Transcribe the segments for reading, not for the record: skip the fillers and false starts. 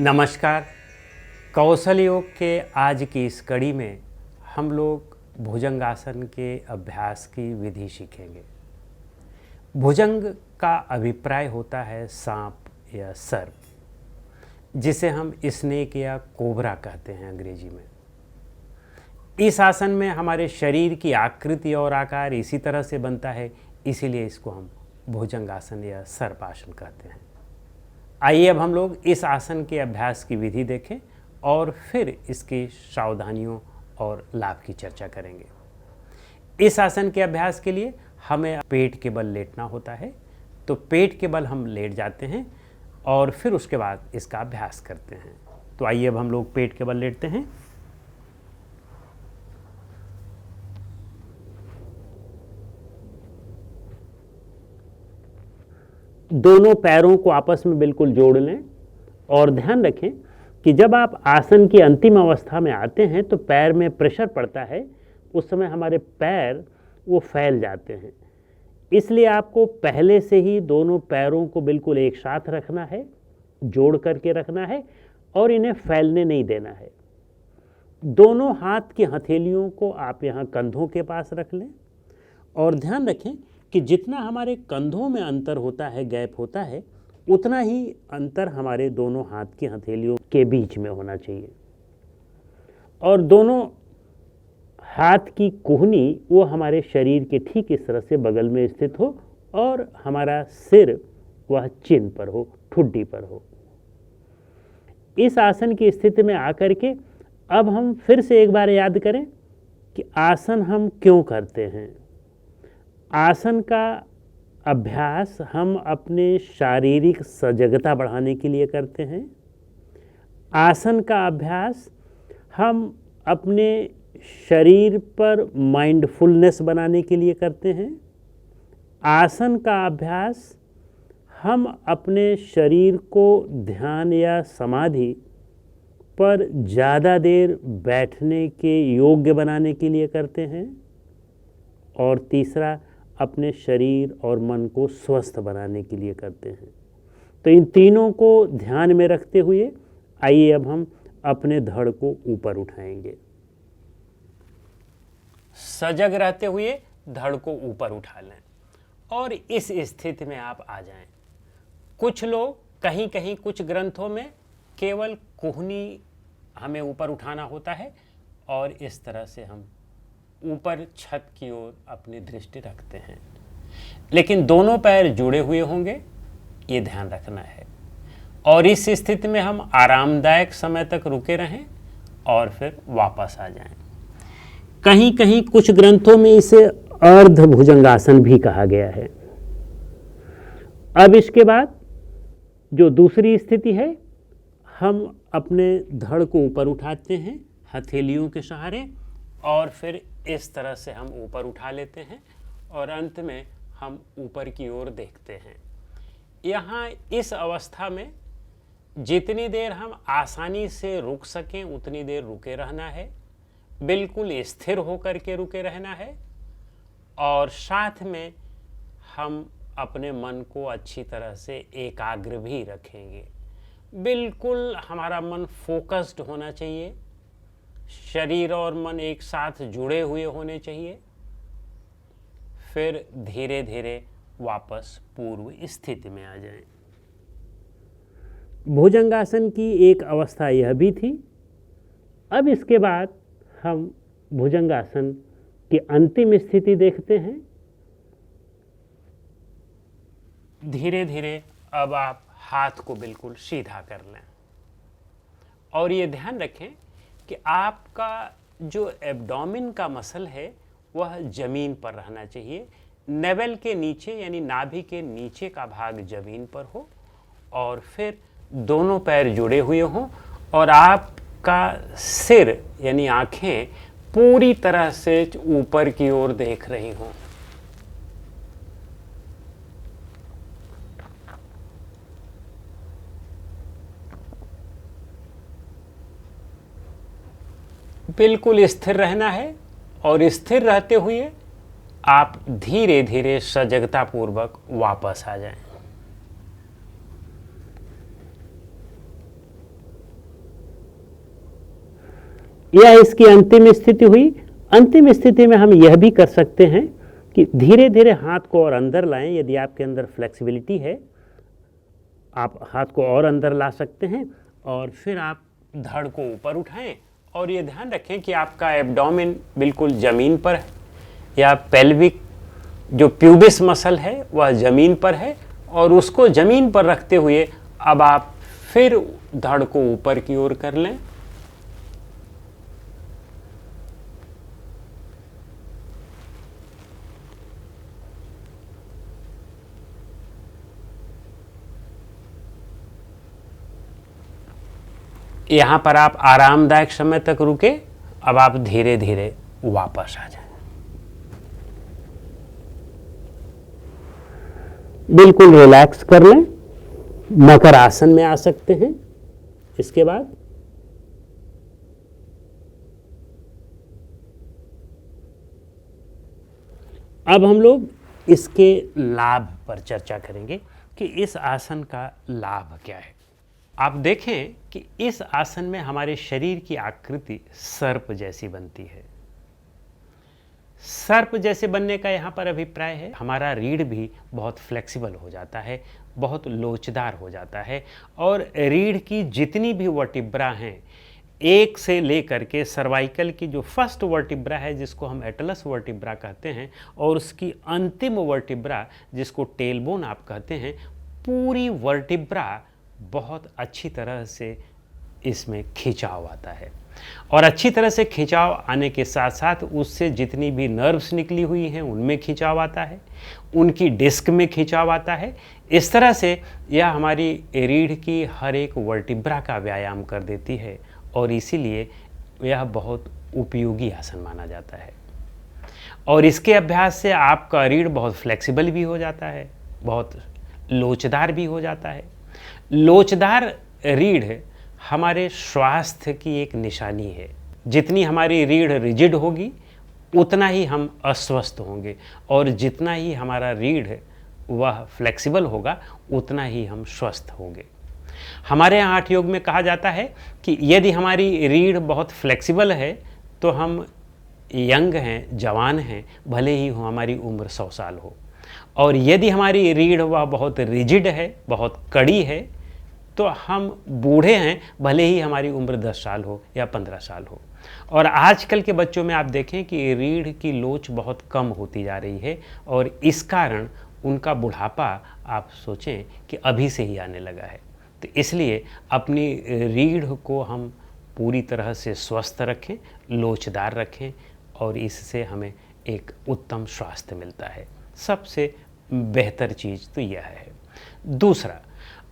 नमस्कार। कौशल योग के आज की इस कड़ी में हम लोग भुजंगासन के अभ्यास की विधि सीखेंगे। भुजंग का अभिप्राय होता है सांप या सर्प, जिसे हम स्नेक या कोबरा कहते हैं अंग्रेजी में। इस आसन में हमारे शरीर की आकृति और आकार इसी तरह से बनता है, इसीलिए इसको हम भुजंगासन या सर्पासन कहते हैं। आइए अब हम लोग इस आसन के अभ्यास की विधि देखें और फिर इसकी सावधानियों और लाभ की चर्चा करेंगे। इस आसन के अभ्यास के लिए हमें पेट के बल लेटना होता है, तो पेट के बल हम लेट जाते हैं और फिर उसके बाद इसका अभ्यास करते हैं। तो आइए अब हम लोग पेट के बल लेटते हैं। दोनों पैरों को आपस में बिल्कुल जोड़ लें और ध्यान रखें कि जब आप आसन की अंतिम अवस्था में आते हैं तो पैर में प्रेशर पड़ता है, उस समय हमारे पैर वो फैल जाते हैं। इसलिए आपको पहले से ही दोनों पैरों को बिल्कुल एक साथ रखना है, जोड़ करके रखना है और इन्हें फैलने नहीं देना है। दोनों हाथ की हथेलियों को आप यहाँ कंधों के पास रख लें और ध्यान रखें कि जितना हमारे कंधों में अंतर होता है, गैप होता है, उतना ही अंतर हमारे दोनों हाथ की हथेलियों के बीच में होना चाहिए। और दोनों हाथ की कोहनी वो हमारे शरीर के ठीक इस तरह से बगल में स्थित हो और हमारा सिर वह चिन पर हो, ठुड्डी पर हो। इस आसन की स्थिति में आकर के अब हम फिर से एक बार याद करें कि आसन हम क्यों करते हैं। आसन का अभ्यास हम अपने शारीरिक सजगता बढ़ाने के लिए करते हैं। आसन का अभ्यास हम अपने शरीर पर माइंडफुलनेस बनाने के लिए करते हैं। आसन का अभ्यास हम अपने शरीर को ध्यान या समाधि पर ज़्यादा देर बैठने के योग्य बनाने के लिए करते हैं। और तीसरा, अपने शरीर और मन को स्वस्थ बनाने के लिए करते हैं। तो इन तीनों को ध्यान में रखते हुए आइए अब हम अपने धड़ को ऊपर उठाएंगे। सजग रहते हुए धड़ को ऊपर उठा लें और इस स्थिति में आप आ जाएं। कुछ लोग कहीं कहीं कुछ ग्रंथों में केवल कोहनी हमें ऊपर उठाना होता है और इस तरह से हम ऊपर छत की ओर अपनी दृष्टि रखते हैं, लेकिन दोनों पैर जुड़े हुए होंगे, ये ध्यान रखना है। और इस स्थिति में हम आरामदायक समय तक रुके रहें और फिर वापस आ जाएं। कहीं कहीं कुछ ग्रंथों में इसे अर्ध भुजंगासन भी कहा गया है। अब इसके बाद जो दूसरी स्थिति है, हम अपने धड़ को ऊपर उठाते हैं हथेलियों के सहारे और फिर इस तरह से हम ऊपर उठा लेते हैं और अंत में हम ऊपर की ओर देखते हैं। यहाँ इस अवस्था में जितनी देर हम आसानी से रुक सकें उतनी देर रुके रहना है, बिल्कुल स्थिर होकर के रुके रहना है और साथ में हम अपने मन को अच्छी तरह से एकाग्र भी रखेंगे। बिल्कुल हमारा मन फोकस्ड होना चाहिए, शरीर और मन एक साथ जुड़े हुए होने चाहिए। फिर धीरे धीरे वापस पूर्व स्थिति में आ जाएं। भुजंगासन की एक अवस्था यह भी थी। अब इसके बाद हम भुजंगासन की अंतिम स्थिति देखते हैं। धीरे धीरे अब आप हाथ को बिल्कुल सीधा कर लें और ये ध्यान रखें कि आपका जो एब्डोमेन का मसल है वह जमीन पर रहना चाहिए। नेवल के नीचे यानी नाभि के नीचे का भाग जमीन पर हो और फिर दोनों पैर जुड़े हुए हों और आपका सिर यानी आंखें पूरी तरह से ऊपर की ओर देख रही हों। बिल्कुल स्थिर रहना है और स्थिर रहते हुए आप धीरे धीरे सजगता पूर्वक वापस आ जाएं। यह इसकी अंतिम स्थिति हुई। अंतिम स्थिति में हम यह भी कर सकते हैं कि धीरे धीरे हाथ को और अंदर लाएं। यदि आपके अंदर फ्लेक्सिबिलिटी है, आप हाथ को और अंदर ला सकते हैं और फिर आप धड़ को ऊपर उठाएं और ये ध्यान रखें कि आपका एब्डोमेन बिल्कुल ज़मीन पर है, या पेल्विक जो प्यूबिस मसल है वह ज़मीन पर है, और उसको ज़मीन पर रखते हुए अब आप फिर धड़ को ऊपर की ओर कर लें। यहाँ पर आप आरामदायक समय तक रुके। अब आप धीरे धीरे वापस आ जाएं। बिल्कुल रिलैक्स कर लें। मकर आसन में आ सकते हैं। इसके बाद अब हम लोग इसके लाभ पर चर्चा करेंगे कि इस आसन का लाभ क्या है। आप देखें कि इस आसन में हमारे शरीर की आकृति सर्प जैसी बनती है। सर्प जैसे बनने का यहाँ पर अभिप्राय है हमारा रीढ़ भी बहुत फ्लेक्सिबल हो जाता है, बहुत लोचदार हो जाता है, और रीढ़ की जितनी भी वर्टिब्रा हैं, एक से लेकर के सर्वाइकल की जो फर्स्ट वर्टिब्रा है जिसको हम एटलस वर्टिब्रा कहते हैं, और उसकी अंतिम वर्टिब्रा जिसको टेलबोन आप कहते हैं, पूरी वर्टिब्रा बहुत अच्छी तरह से इसमें खिंचाव आता है। और अच्छी तरह से खिंचाव आने के साथ साथ उससे जितनी भी नर्व्स निकली हुई हैं उनमें खिंचाव आता है, उनकी डिस्क में खिंचाव आता है। इस तरह से यह हमारी रीढ़ की हर एक वर्टिब्रा का व्यायाम कर देती है, और इसीलिए यह बहुत उपयोगी आसन माना जाता है। और इसके अभ्यास से आपका रीढ़ बहुत फ्लेक्सिबल भी हो जाता है, बहुत लोचदार भी हो जाता है। लोचदार रीढ़ हमारे स्वास्थ्य की एक निशानी है। जितनी हमारी रीढ़ रिजिड होगी उतना ही हम अस्वस्थ होंगे, और जितना ही हमारा रीढ़ वह फ्लेक्सिबल होगा उतना ही हम स्वस्थ होंगे। हमारे यहाँ हठ योग में कहा जाता है कि यदि हमारी रीढ़ बहुत फ्लेक्सिबल है तो हम यंग हैं, जवान हैं, भले ही हो हमारी उम्र 100 साल हो। और यदि हमारी रीढ़ वह बहुत रिजिड है, बहुत कड़ी है, तो हम बूढ़े हैं, भले ही हमारी उम्र 10 साल हो या 15 साल हो। और आजकल के बच्चों में आप देखें कि रीढ़ की लोच बहुत कम होती जा रही है, और इस कारण उनका बुढ़ापा आप सोचें कि अभी से ही आने लगा है। तो इसलिए अपनी रीढ़ को हम पूरी तरह से स्वस्थ रखें, लोचदार रखें, और इससे हमें एक उत्तम स्वास्थ्य मिलता है। सबसे बेहतर चीज़ तो यह है। दूसरा,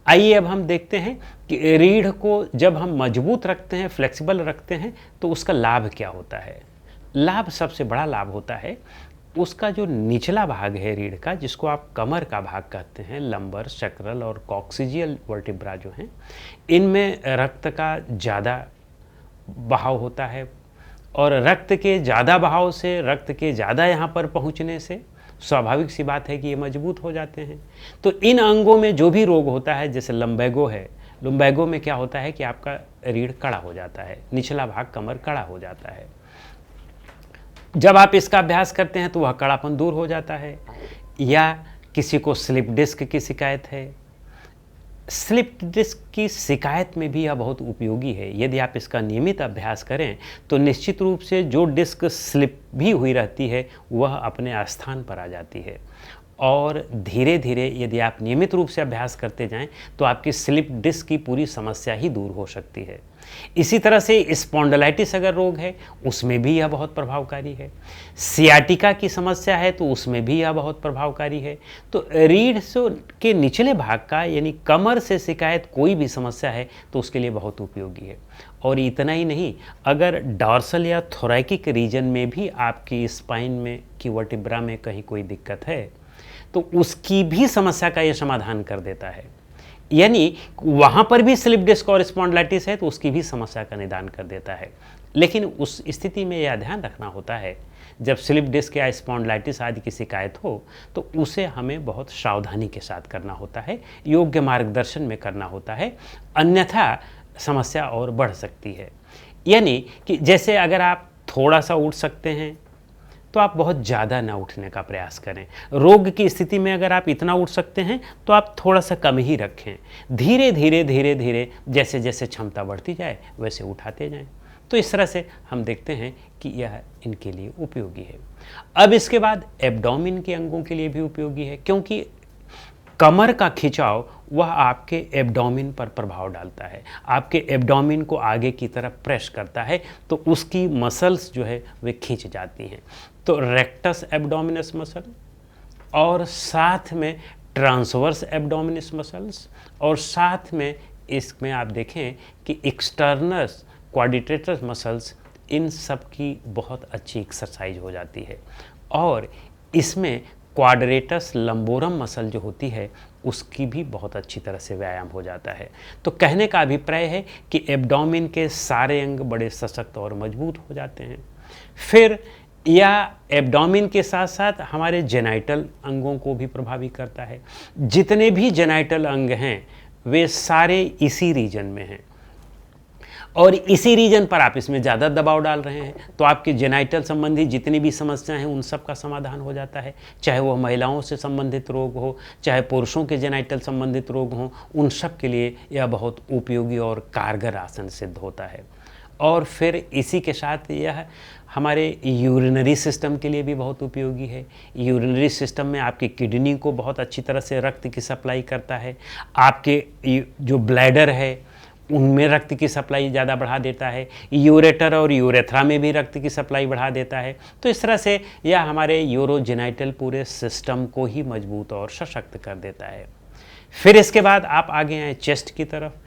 आइए अब हम देखते हैं कि रीढ़ को जब हम मजबूत रखते हैं, फ्लेक्सिबल रखते हैं, तो उसका लाभ क्या होता है। लाभ, सबसे बड़ा लाभ होता है उसका जो निचला भाग है रीढ़ का, जिसको आप कमर का भाग कहते हैं, लंबर, सैक्रल और कॉक्सिजियल वर्टिब्रा जो हैं, इनमें रक्त का ज़्यादा बहाव होता है, और रक्त के ज़्यादा बहाव से, रक्त के ज़्यादा यहाँ पर पहुँचने से स्वाभाविक सी बात है कि ये मजबूत हो जाते हैं। तो इन अंगों में जो भी रोग होता है, जैसे लंबैगो है, लुम्बैगो में क्या होता है कि आपका रीढ़ कड़ा हो जाता है, निचला भाग कमर कड़ा हो जाता है। जब आप इसका अभ्यास करते हैं तो वह कड़ापन दूर हो जाता है। या किसी को स्लिप डिस्क की शिकायत है, स्लिप डिस्क की शिकायत में भी यह बहुत उपयोगी है। यदि आप इसका नियमित अभ्यास करें तो निश्चित रूप से जो डिस्क स्लिप भी हुई रहती है वह अपने स्थान पर आ जाती है, और धीरे धीरे यदि आप नियमित रूप से अभ्यास करते जाएं तो आपकी स्लिप डिस्क की पूरी समस्या ही दूर हो सकती है। इसी तरह से स्पॉन्डिलाइटिस अगर रोग है उसमें भी यह बहुत प्रभावकारी है। सियाटिका की समस्या है तो उसमें भी यह बहुत प्रभावकारी है। तो रीढ़ के निचले भाग का यानी कमर से शिकायत कोई भी समस्या है तो उसके लिए बहुत उपयोगी है। और इतना ही नहीं, अगर डॉर्सल या थोरैकिक रीजन में भी आपकी स्पाइन में की वर्टिब्रा में कहीं कोई दिक्कत है तो उसकी भी समस्या का यह समाधान कर देता है। यानी वहाँ पर भी स्लिप डिस्क और स्पॉन्डिलाइटिस है तो उसकी भी समस्या का निदान कर देता है। लेकिन उस स्थिति में यह ध्यान रखना होता है, जब स्लिप डिस्क या स्पॉन्डिलाइटिस आदि की शिकायत हो तो उसे हमें बहुत सावधानी के साथ करना होता है, योग्य मार्गदर्शन में करना होता है, अन्यथा समस्या और बढ़ सकती है। यानी कि जैसे अगर आप थोड़ा सा उठ सकते हैं तो आप बहुत ज़्यादा ना उठने का प्रयास करें। रोग की स्थिति में अगर आप इतना उठ सकते हैं तो आप थोड़ा सा कम ही रखें। धीरे धीरे धीरे धीरे जैसे जैसे क्षमता बढ़ती जाए वैसे उठाते जाएं। तो इस तरह से हम देखते हैं कि यह इनके लिए उपयोगी है। अब इसके बाद एब्डोमेन के अंगों के लिए भी उपयोगी है, क्योंकि कमर का खिंचाव वह आपके एब्डोमेन पर प्रभाव डालता है, आपके एब्डोमेन को आगे की तरफ प्रेस करता है, तो उसकी मसल्स जो है वे खींच जाती हैं। तो रेक्टस एब्डोमिनस मसल और साथ में ट्रांसवर्स एब्डोमिनस मसल्स और साथ में इसमें आप देखें कि एक्सटर्नस क्वाड्रिटेटस मसल्स, इन सब की बहुत अच्छी एक्सरसाइज हो जाती है। और इसमें क्वाड्रेटस लंबोरम मसल जो होती है उसकी भी बहुत अच्छी तरह से व्यायाम हो जाता है। तो कहने का अभिप्राय है कि एब्डोमेन के सारे अंग बड़े सशक्त और मजबूत हो जाते हैं। फिर यह एब्डोमेन के साथ साथ हमारे जेनाइटल अंगों को भी प्रभावित करता है। जितने भी जेनाइटल अंग हैं वे सारे इसी रीजन में हैं और इसी रीजन पर आप इसमें ज़्यादा दबाव डाल रहे हैं, तो आपके जेनाइटल संबंधी जितनी भी समस्याएं हैं उन सब का समाधान हो जाता है। चाहे वह महिलाओं से संबंधित रोग हो, चाहे पुरुषों के जेनाइटल संबंधित रोग हों, उन सब के लिए यह बहुत उपयोगी और कारगर आसन सिद्ध होता है। और फिर इसी के साथ यह हमारे यूरिनरी सिस्टम के लिए भी बहुत उपयोगी है। यूरिनरी सिस्टम में आपकी किडनी को बहुत अच्छी तरह से रक्त की सप्लाई करता है। आपके जो ब्लैडर है उनमें रक्त की सप्लाई ज़्यादा बढ़ा देता है। यूरेटर और यूरेथ्रा में भी रक्त की सप्लाई बढ़ा देता है। तो इस तरह से यह हमारे यूरोजेनाइटल पूरे सिस्टम को ही मजबूत और सशक्त कर देता है। फिर इसके बाद आप आगे आए चेस्ट की तरफ।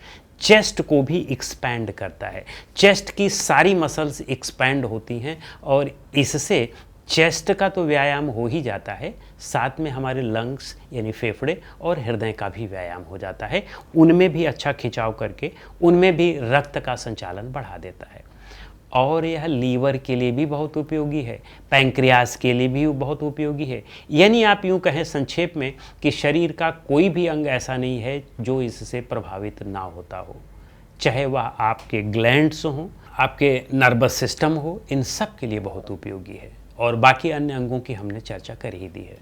चेस्ट को भी एक्सपैंड करता है। चेस्ट की सारी मसल्स एक्सपैंड होती हैं और इससे चेस्ट का तो व्यायाम हो ही जाता है, साथ में हमारे लंग्स यानी फेफड़े और हृदय का भी व्यायाम हो जाता है। उनमें भी अच्छा खिंचाव करके उनमें भी रक्त का संचालन बढ़ा देता है। और यह लीवर के लिए भी बहुत उपयोगी है, पैंक्रियास के लिए भी बहुत उपयोगी है। यानी आप यूँ कहें संक्षेप में कि शरीर का कोई भी अंग ऐसा नहीं है जो इससे प्रभावित ना होता हो, चाहे वह आपके ग्लैंड्स हों, आपके नर्वस सिस्टम हो, इन सब के लिए बहुत उपयोगी है। और बाकी अन्य अंगों की हमने चर्चा कर ही दी है।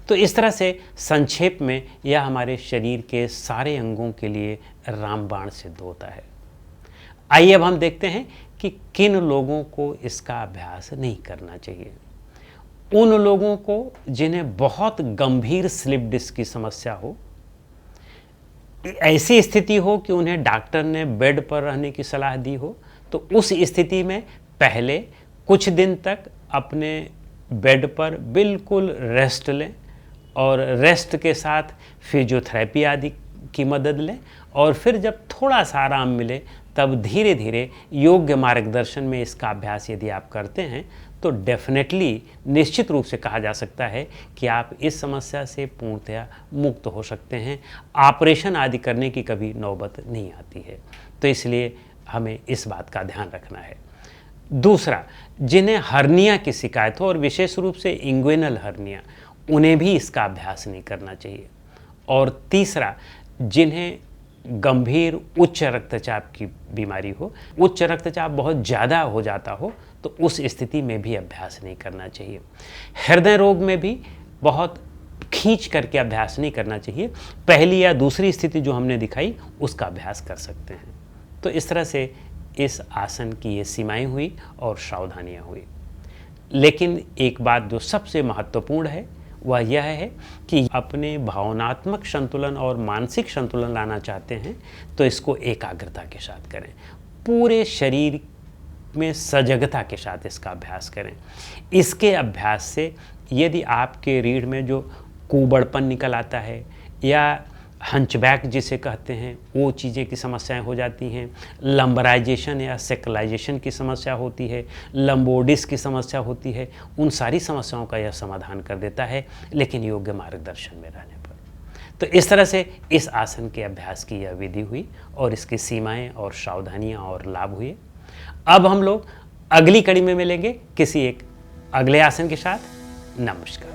तो इस तरह से संक्षेप में यह हमारे शरीर के सारे अंगों के लिए रामबाण सिद्ध होता है। आइए अब हम देखते हैं कि किन लोगों को इसका अभ्यास नहीं करना चाहिए। उन लोगों को जिन्हें बहुत गंभीर स्लिप डिस्क की समस्या हो, ऐसी स्थिति हो कि उन्हें डॉक्टर ने बेड पर रहने की सलाह दी हो, तो उस स्थिति में पहले कुछ दिन तक अपने बेड पर बिल्कुल रेस्ट लें और रेस्ट के साथ फिजियोथेरेपी आदि की मदद लें। और फिर जब थोड़ा सा आराम मिले तब धीरे धीरे योग्य मार्गदर्शन में इसका अभ्यास यदि आप करते हैं तो डेफिनेटली निश्चित रूप से कहा जा सकता है कि आप इस समस्या से पूर्णतया मुक्त हो सकते हैं। ऑपरेशन आदि करने की कभी नौबत नहीं आती है। तो इसलिए हमें इस बात का ध्यान रखना है। दूसरा, जिन्हें हर्निया की शिकायत हो और विशेष रूप से इंग्विनल हर्निया, उन्हें भी इसका अभ्यास नहीं करना चाहिए। और तीसरा, जिन्हें गंभीर उच्च रक्तचाप की बीमारी हो, उच्च रक्तचाप बहुत ज़्यादा हो जाता हो, तो उस स्थिति में भी अभ्यास नहीं करना चाहिए। हृदय रोग में भी बहुत खींच करके अभ्यास नहीं करना चाहिए। पहली या दूसरी स्थिति जो हमने दिखाई उसका अभ्यास कर सकते हैं। तो इस तरह से इस आसन की ये सीमाएं हुई और सावधानियां हुई। लेकिन एक बात जो सबसे महत्वपूर्ण है वह यह है कि अपने भावनात्मक संतुलन और मानसिक संतुलन लाना चाहते हैं तो इसको एकाग्रता के साथ करें। पूरे शरीर में सजगता के साथ इसका अभ्यास करें। इसके अभ्यास से यदि आपके रीढ़ में जो कुबड़पन निकल आता है या हंचबैक जिसे कहते हैं वो चीज़ें की समस्याएं हो जाती हैं, लंबराइजेशन या सेकलाइजेशन की समस्या होती है, लंबोडिस की समस्या होती है, उन सारी समस्याओं का यह समाधान कर देता है, लेकिन योग्य मार्गदर्शन में रहने पर। तो इस तरह से इस आसन के अभ्यास की यह विधि हुई और इसकी सीमाएं और सावधानियां और लाभ हुए। अब हम लोग अगली कड़ी में मिलेंगे किसी एक अगले आसन के साथ। नमस्कार।